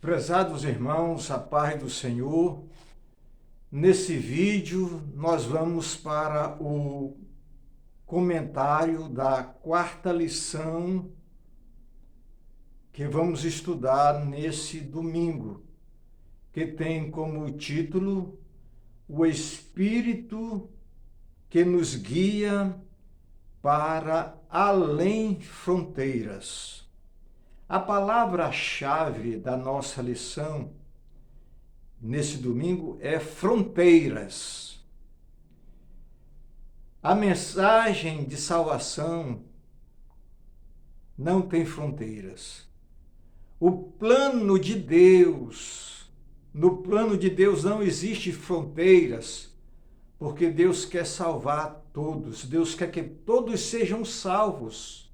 Prezados irmãos, a paz do Senhor, nesse vídeo nós vamos para o comentário da quarta lição que vamos estudar nesse domingo, que tem como título O Espírito que nos guia para além fronteiras. A palavra-chave da nossa lição nesse domingo é fronteiras. A mensagem de salvação não tem fronteiras. O plano de Deus, no plano de Deus não existe fronteiras, porque Deus quer salvar todos. Deus quer que todos sejam salvos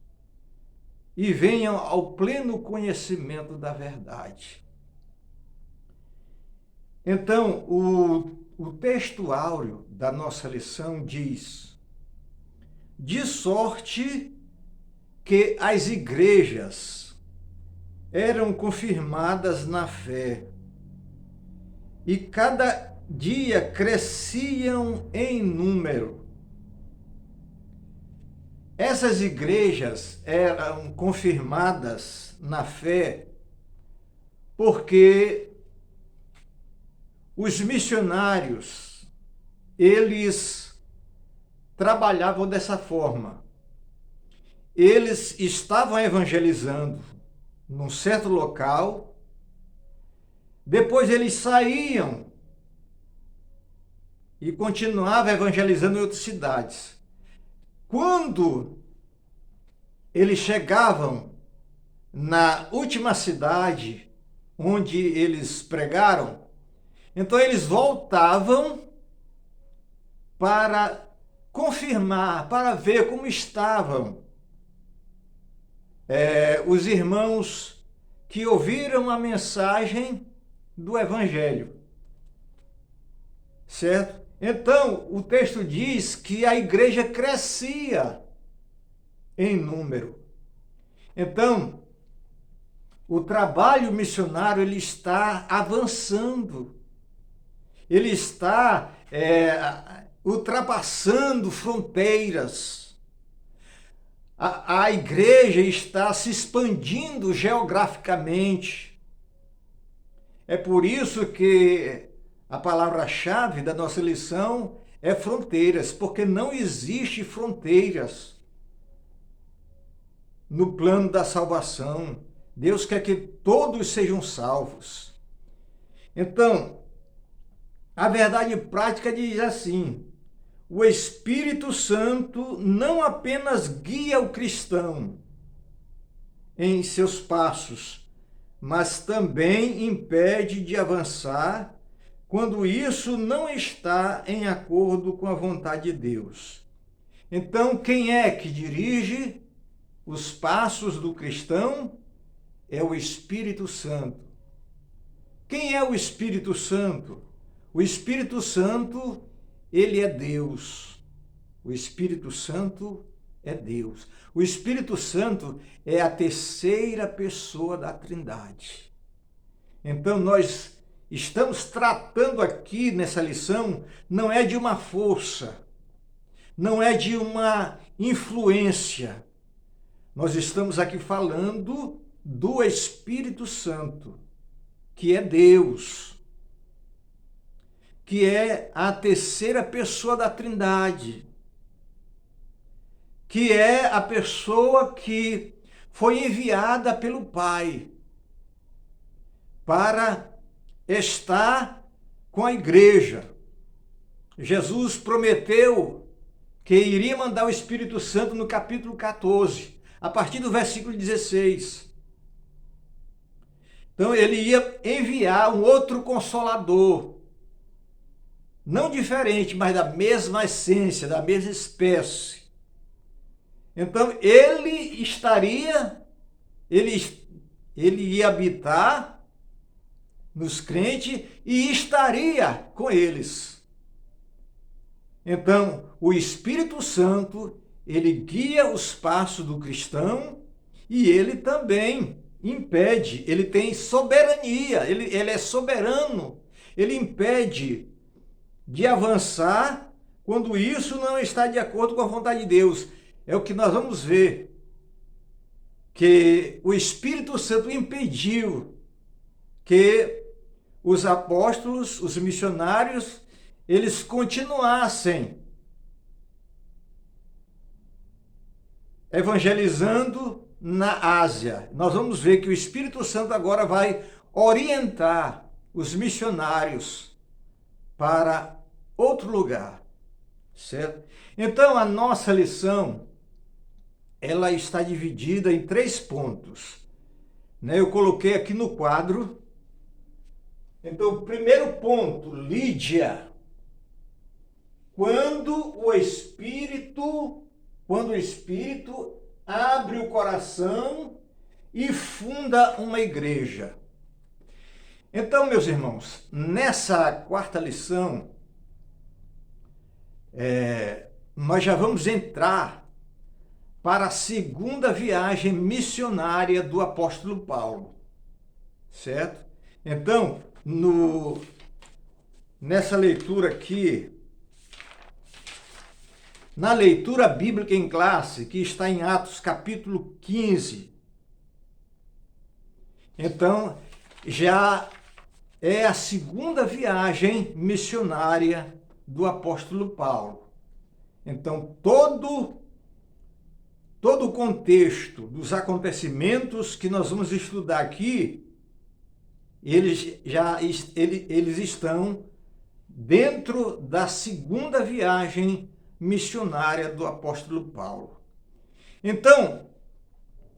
e venham ao pleno conhecimento da verdade. Então, o texto áureo da nossa lição diz: de sorte que as igrejas eram confirmadas na fé e cada dia cresciam em número. Essas igrejas eram confirmadas na fé porque os missionários, eles trabalhavam dessa forma. Eles estavam evangelizando num certo local, depois eles saíam e continuavam evangelizando em outras cidades. Quando eles chegavam na última cidade onde eles pregaram, então eles voltavam para confirmar, para ver como estavam os irmãos que ouviram a mensagem do Evangelho. Certo? Então, o texto diz que a igreja crescia em número. Então, o trabalho missionário ele está avançando. Ele está ultrapassando fronteiras. A igreja está se expandindo geograficamente. É por isso que a palavra-chave da nossa lição é fronteiras, porque não existe fronteiras no plano da salvação. Deus quer que todos sejam salvos. Então, a verdade prática diz assim: o Espírito Santo não apenas guia o cristão em seus passos, mas também impede de avançar quando isso não está em acordo com a vontade de Deus. Então, quem é que dirige os passos do cristão? É o Espírito Santo. Quem é o Espírito Santo? O Espírito Santo, ele é Deus. O Espírito Santo é Deus. O Espírito Santo é a terceira pessoa da Trindade. Então, nós estamos tratando aqui nessa lição, não é de uma força, não é de uma influência. Nós estamos aqui falando do Espírito Santo, que é Deus, que é a terceira pessoa da Trindade, que é a pessoa que foi enviada pelo Pai para estar com a igreja. Jesus prometeu que iria mandar o Espírito Santo no capítulo 14, a partir do versículo 16. Então ele ia enviar um outro consolador, não diferente, mas da mesma essência, da mesma espécie. Então ele ia habitar nos crentes e estaria com eles. Então, o Espírito Santo, ele guia os passos do cristão e ele também impede, ele tem soberania, ele é soberano, ele impede de avançar quando isso não está de acordo com a vontade de Deus. É o que nós vamos ver, que o Espírito Santo impediu que os apóstolos, os missionários, eles continuassem evangelizando na Ásia. Nós vamos ver que o Espírito Santo agora vai orientar os missionários para outro lugar, certo? Então, a nossa lição, ela está dividida em 3 pontos, né? Eu coloquei aqui no quadro. Então, o primeiro ponto, Lídia. Quando o Espírito abre o coração e funda uma igreja. Então, meus irmãos, nessa quarta lição, nós já vamos entrar para a segunda viagem missionária do apóstolo Paulo, certo? Então, nessa leitura aqui, na leitura bíblica em classe, que está em Atos capítulo 15, então já é a segunda viagem missionária do apóstolo Paulo. Então, todo o contexto dos acontecimentos que nós vamos estudar aqui, eles estão dentro da segunda viagem missionária do apóstolo Paulo. Então,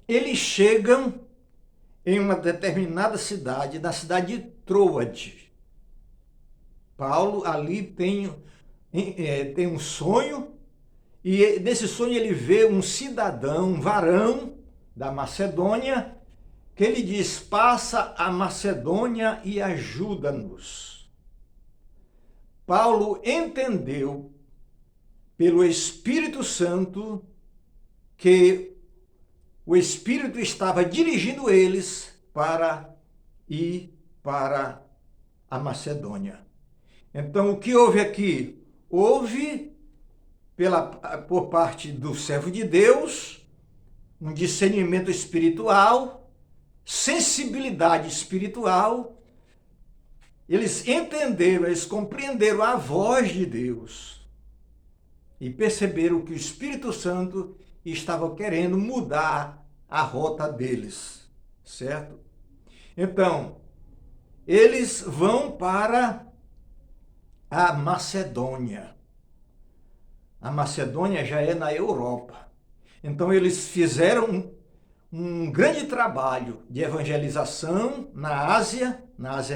eles chegam em uma determinada cidade, na cidade de Troade. Paulo ali tem um sonho, e nesse sonho ele vê um cidadão, um varão da Macedônia, que ele diz: passa a Macedônia e ajuda-nos. Paulo entendeu pelo Espírito Santo que o Espírito estava dirigindo eles para ir para a Macedônia. Então, o que houve aqui? Houve, por parte do servo de Deus, um discernimento espiritual, sensibilidade espiritual. Eles entenderam, eles compreenderam a voz de Deus e perceberam que o Espírito Santo estava querendo mudar a rota deles, certo? Então, eles vão para a Macedônia. A Macedônia já é na Europa. Então, eles fizeram um grande trabalho de evangelização na Ásia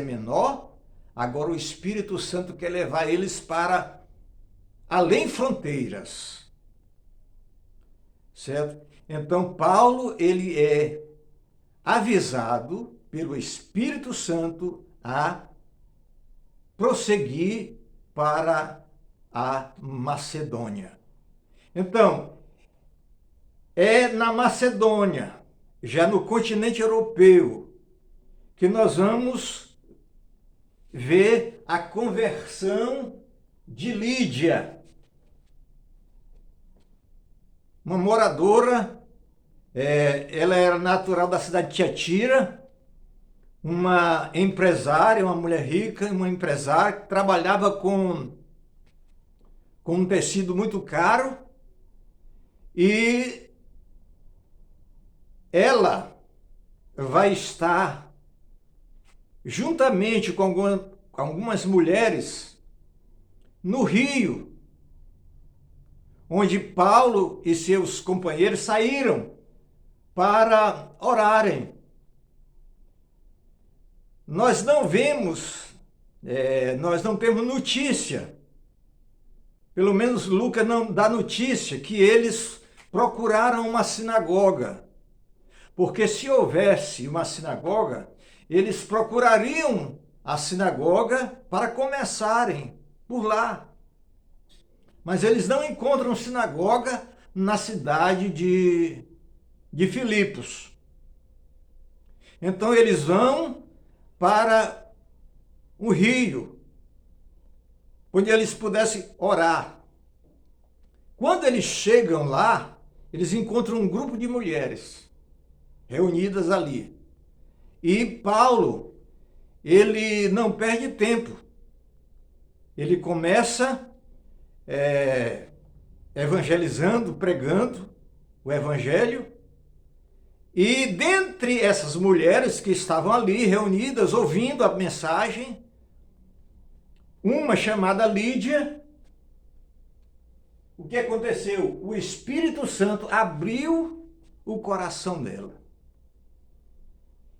Menor. Agora o Espírito Santo quer levar eles para além fronteiras, certo? Então, Paulo, ele é avisado pelo Espírito Santo a prosseguir para a Macedônia. Então, é na Macedônia, já no continente europeu, que nós vamos ver a conversão de Lídia, uma moradora, ela era natural da cidade de Tiatira, uma empresária, uma mulher rica, uma empresária que trabalhava com um tecido muito caro, e ela vai estar juntamente com algumas mulheres no rio, onde Paulo e seus companheiros saíram para orarem. Nós não temos notícia, pelo menos Lucas não dá notícia, que eles procuraram uma sinagoga. Porque se houvesse uma sinagoga, eles procurariam a sinagoga para começarem por lá. Mas eles não encontram sinagoga na cidade de Filipos. Então eles vão para um rio, onde eles pudessem orar. Quando eles chegam lá, eles encontram um grupo de mulheres reunidas ali. E Paulo, ele não perde tempo. Ele começa evangelizando, pregando o evangelho. E dentre essas mulheres que estavam ali reunidas, ouvindo a mensagem, uma chamada Lídia, o que aconteceu? O Espírito Santo abriu o coração dela.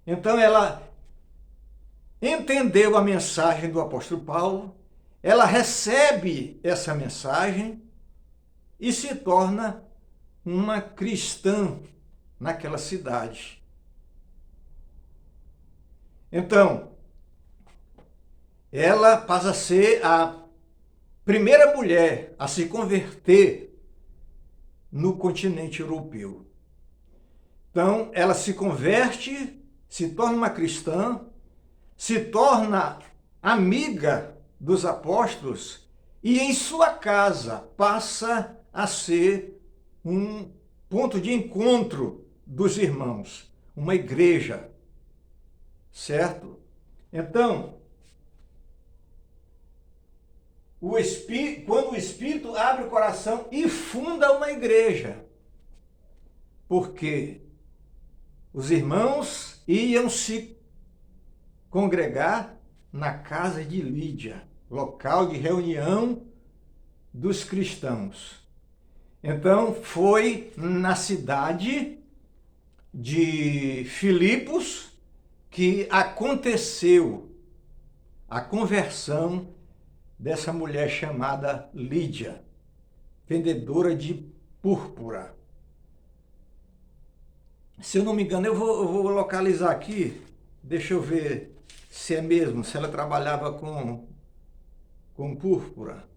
Então ela entendeu a mensagem do apóstolo Paulo, ela recebe essa mensagem e se torna uma cristã naquela cidade. Então, ela passa a ser a primeira mulher a se converter no continente europeu. Então, ela se converte, se torna uma cristã, se torna amiga dos apóstolos e em sua casa passa a ser um ponto de encontro dos irmãos, uma igreja, certo? Então, quando o Espírito abre o coração e funda uma igreja, porque os irmãos iam se congregar na casa de Lídia, local de reunião dos cristãos. Então, foi na cidade de Filipos que aconteceu a conversão dessa mulher chamada Lídia, vendedora de púrpura. Se eu não me engano, eu vou localizar aqui, deixa eu ver se é mesmo, se ela trabalhava com púrpura.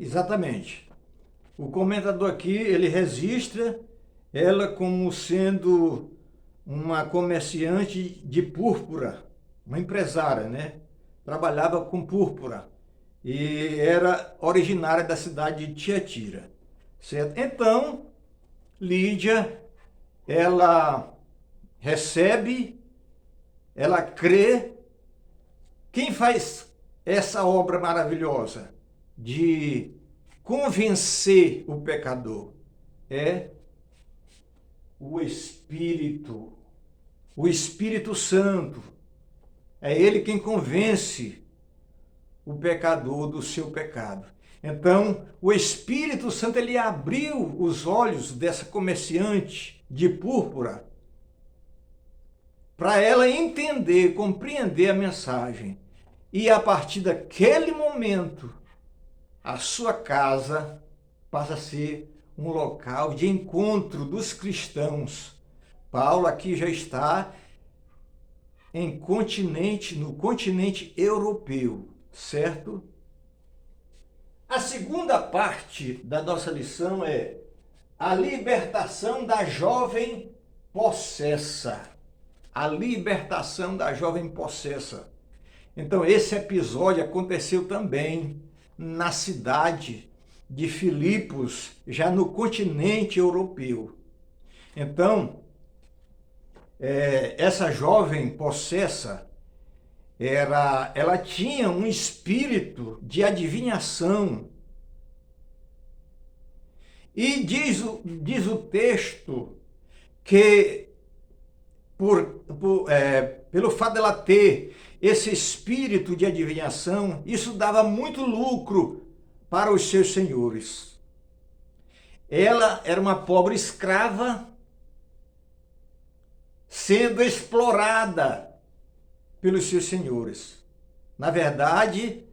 Exatamente. O comentador aqui, ele registra ela como sendo uma comerciante de púrpura, uma empresária, né? Trabalhava com púrpura e era originária da cidade de Tiatira, certo? Então, Lídia, ela recebe, ela crê. Quem faz essa obra maravilhosa de convencer o pecador é o Espírito Santo. É ele quem convence o pecador do seu pecado. Então, o Espírito Santo, ele abriu os olhos dessa comerciante de púrpura para ela entender, compreender a mensagem. E a partir daquele momento, a sua casa passa a ser um local de encontro dos cristãos. Paulo aqui já está no continente europeu, certo? A segunda parte da nossa lição é a libertação da jovem possessa. A libertação da jovem possessa. Então, esse episódio aconteceu também na cidade de Filipos, já no continente europeu. Então, essa jovem possessa, ela tinha um espírito de adivinhação. E diz o texto que, pelo fato dela ter esse espírito de adivinhação, isso dava muito lucro para os seus senhores. Ela era uma pobre escrava sendo explorada pelos seus senhores. Na verdade,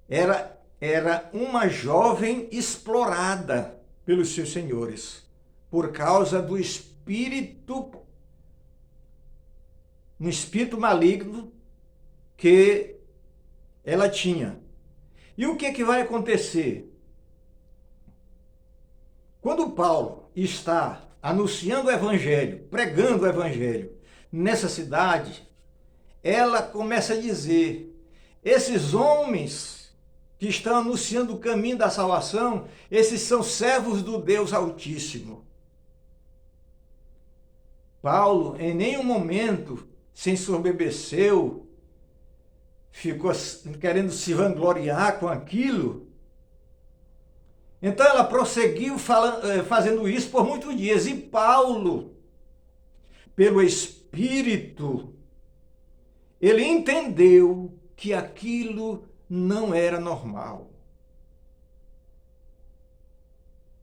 era uma jovem explorada pelos seus senhores, por causa do um espírito maligno que ela tinha. E o que vai acontecer? Quando Paulo está anunciando o evangelho, pregando o evangelho nessa cidade, ela começa a dizer: esses homens que estão anunciando o caminho da salvação, esses são servos do Deus Altíssimo. Paulo, em nenhum momento, se ensoberbeceu, ficou querendo se vangloriar com aquilo. Então ela prosseguiu fazendo isso por muitos dias. E Paulo, pelo Espírito, ele entendeu que aquilo não era normal.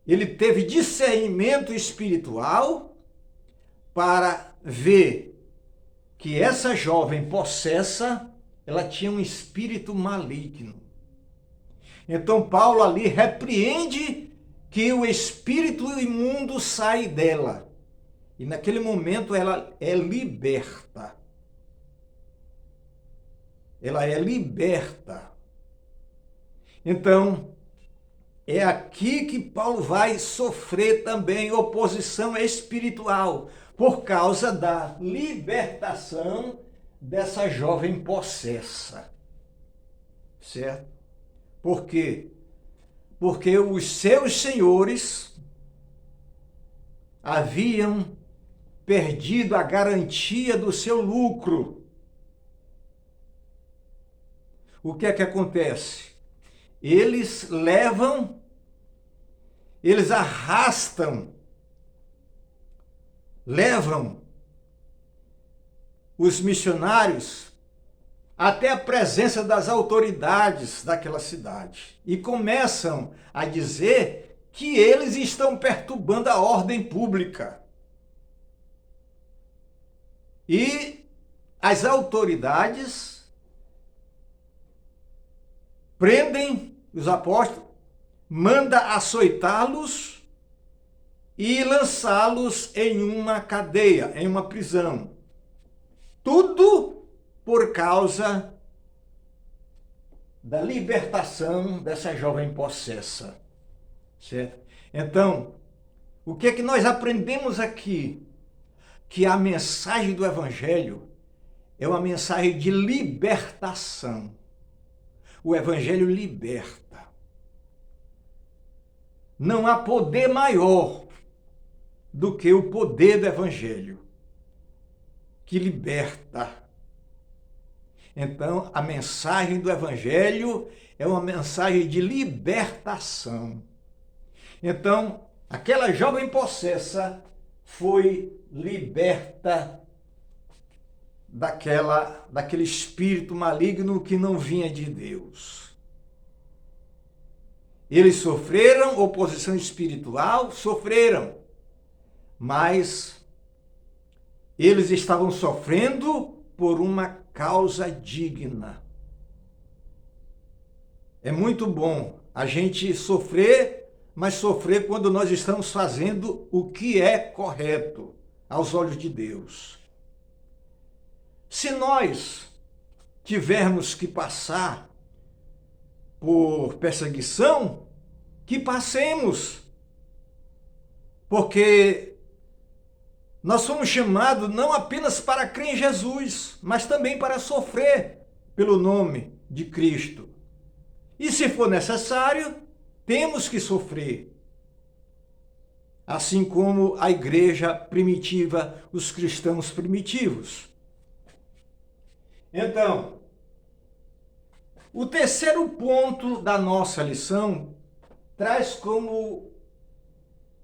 Ele teve discernimento espiritual para ver que essa jovem possessa, ela tinha um espírito maligno. Então Paulo ali repreende que o espírito imundo sai dela. E naquele momento ela é liberta. Ela é liberta. Então, é aqui que Paulo vai sofrer também oposição espiritual, por causa da libertação dessa jovem possessa. Certo? Por quê? Porque os seus senhores haviam perdido a garantia do seu lucro. O que é que acontece? Eles levam os missionários até a presença das autoridades daquela cidade e começam a dizer que eles estão perturbando a ordem pública. E as autoridades prendem os apóstolos, manda açoitá-los e lançá-los em uma cadeia, em uma prisão. Tudo por causa da libertação dessa jovem possessa. Certo? Então, o que é que nós aprendemos aqui? Que a mensagem do Evangelho é uma mensagem de libertação. O Evangelho liberta. Não há poder maior do que o poder do Evangelho, que liberta. Então, a mensagem do Evangelho é uma mensagem de libertação. Então, aquela jovem possessa foi liberta daquele espírito maligno que não vinha de Deus. Eles sofreram oposição espiritual, mas eles estavam sofrendo por uma causa digna. É muito bom a gente sofrer, mas sofrer quando nós estamos fazendo o que é correto aos olhos de Deus. Se nós tivermos que passar por perseguição, que passemos, porque nós somos chamados não apenas para crer em Jesus, mas também para sofrer pelo nome de Cristo. E se for necessário, temos que sofrer. Assim como a igreja primitiva, os cristãos primitivos. Então, o terceiro ponto da nossa lição traz como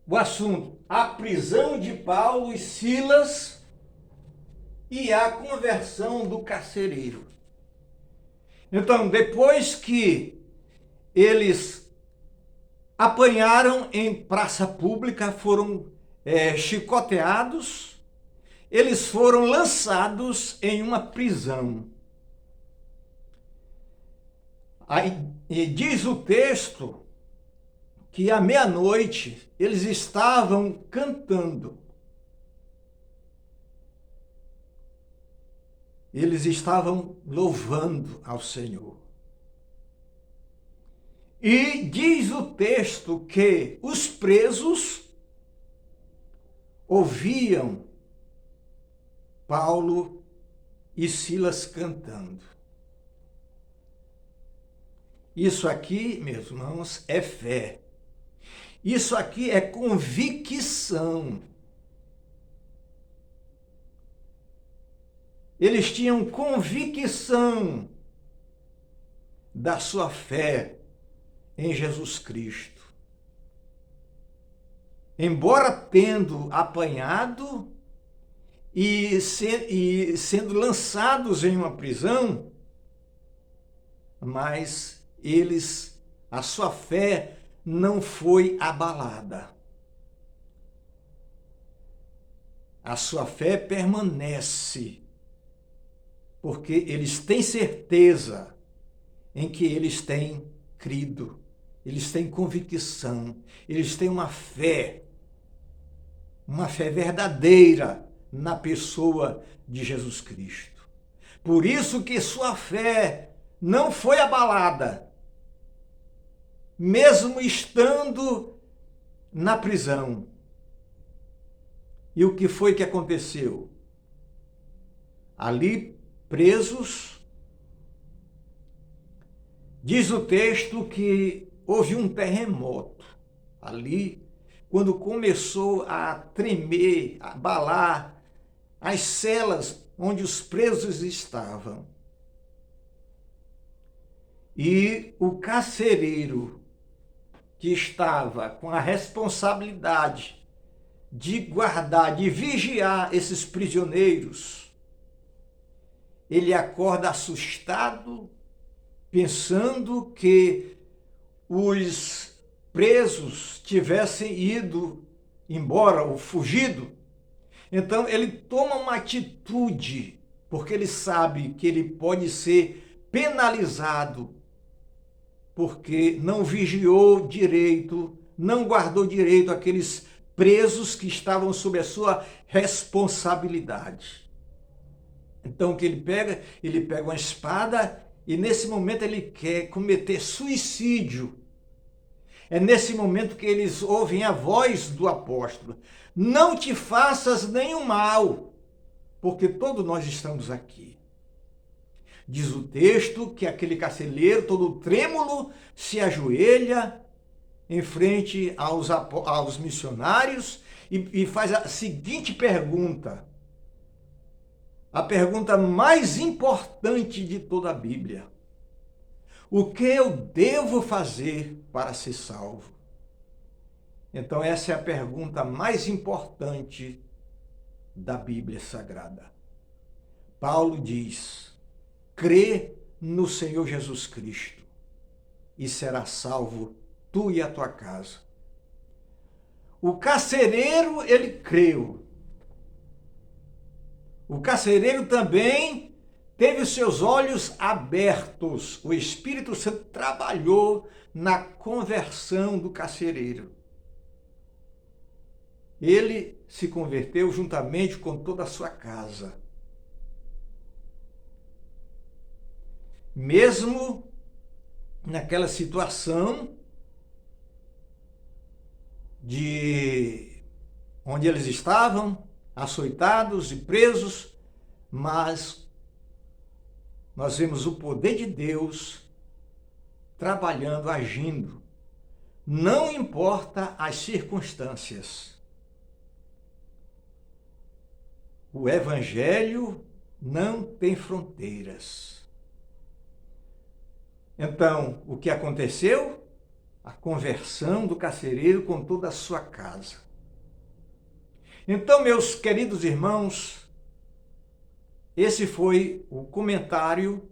o assunto a prisão de Paulo e Silas e a conversão do carcereiro. Então, depois que eles apanharam em praça pública, foram chicoteados eles foram lançados em uma prisão. Aí, e diz o texto que à meia-noite eles estavam cantando. Eles estavam louvando ao Senhor. E diz o texto que os presos ouviam Paulo e Silas cantando. Isso aqui, meus irmãos, é fé. Isso aqui é convicção. Eles tinham convicção da sua fé em Jesus Cristo. Embora tendo apanhado e sendo lançados em uma prisão, mas a sua fé não foi abalada. A sua fé permanece, porque eles têm certeza em que eles têm crido, eles têm convicção, eles têm uma fé verdadeira na pessoa de Jesus Cristo. Por isso que sua fé não foi abalada, mesmo estando na prisão. E o que foi que aconteceu? Ali, presos, diz o texto que houve um terremoto ali, quando começou a tremer, a abalar as celas onde os presos estavam. E o carcereiro, que estava com a responsabilidade de guardar, de vigiar esses prisioneiros, ele acorda assustado, pensando que os presos tivessem ido embora ou fugido. Então ele toma uma atitude, porque ele sabe que ele pode ser penalizado, porque não vigiou direito, não guardou direito aqueles presos que estavam sob a sua responsabilidade. Então o que ele pega? Ele pega uma espada e nesse momento ele quer cometer suicídio. É nesse momento que eles ouvem a voz do apóstolo: não te faças nenhum mal, porque todos nós estamos aqui. Diz o texto que aquele carcereiro, todo trêmulo, se ajoelha em frente aos missionários e faz a seguinte pergunta. A pergunta mais importante de toda a Bíblia: o que eu devo fazer para ser salvo? Então essa é a pergunta mais importante da Bíblia Sagrada. Paulo diz: crê no Senhor Jesus Cristo e será salvo tu e a tua casa. O carcereiro, ele creu. O carcereiro também teve os seus olhos abertos. O Espírito Santo trabalhou na conversão do carcereiro. Ele se converteu juntamente com toda a sua casa. Mesmo naquela situação de onde eles estavam, açoitados e presos, mas nós vemos o poder de Deus trabalhando, agindo. Não importa as circunstâncias. O Evangelho não tem fronteiras. Então, o que aconteceu? A conversão do carcereiro com toda a sua casa. Então, meus queridos irmãos, esse foi o comentário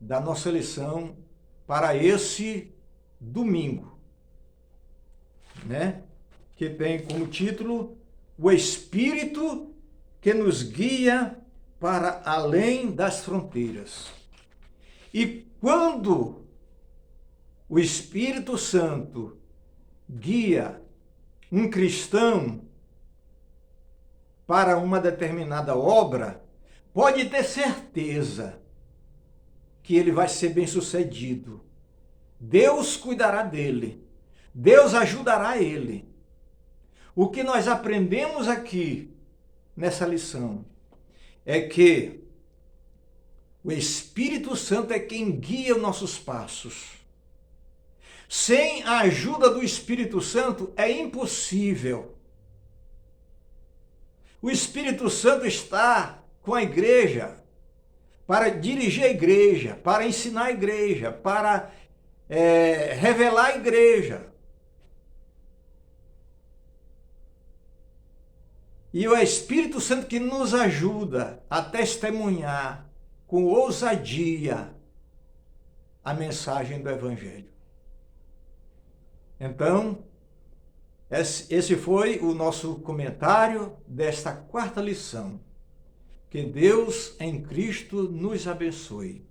da nossa lição para esse domingo, né? Que tem como título: o Espírito que nos guia para além das fronteiras. E quando o Espírito Santo guia um cristão para uma determinada obra, pode ter certeza que ele vai ser bem-sucedido. Deus cuidará dele. Deus ajudará ele. O que nós aprendemos aqui nessa lição é que o Espírito Santo é quem guia os nossos passos. Sem a ajuda do Espírito Santo é impossível. O Espírito Santo está com a igreja para dirigir a igreja, para ensinar a igreja, para revelar a igreja. E o Espírito Santo que nos ajuda a testemunhar com ousadia a mensagem do Evangelho. Então, esse foi o nosso comentário desta quarta lição. Que Deus em Cristo nos abençoe.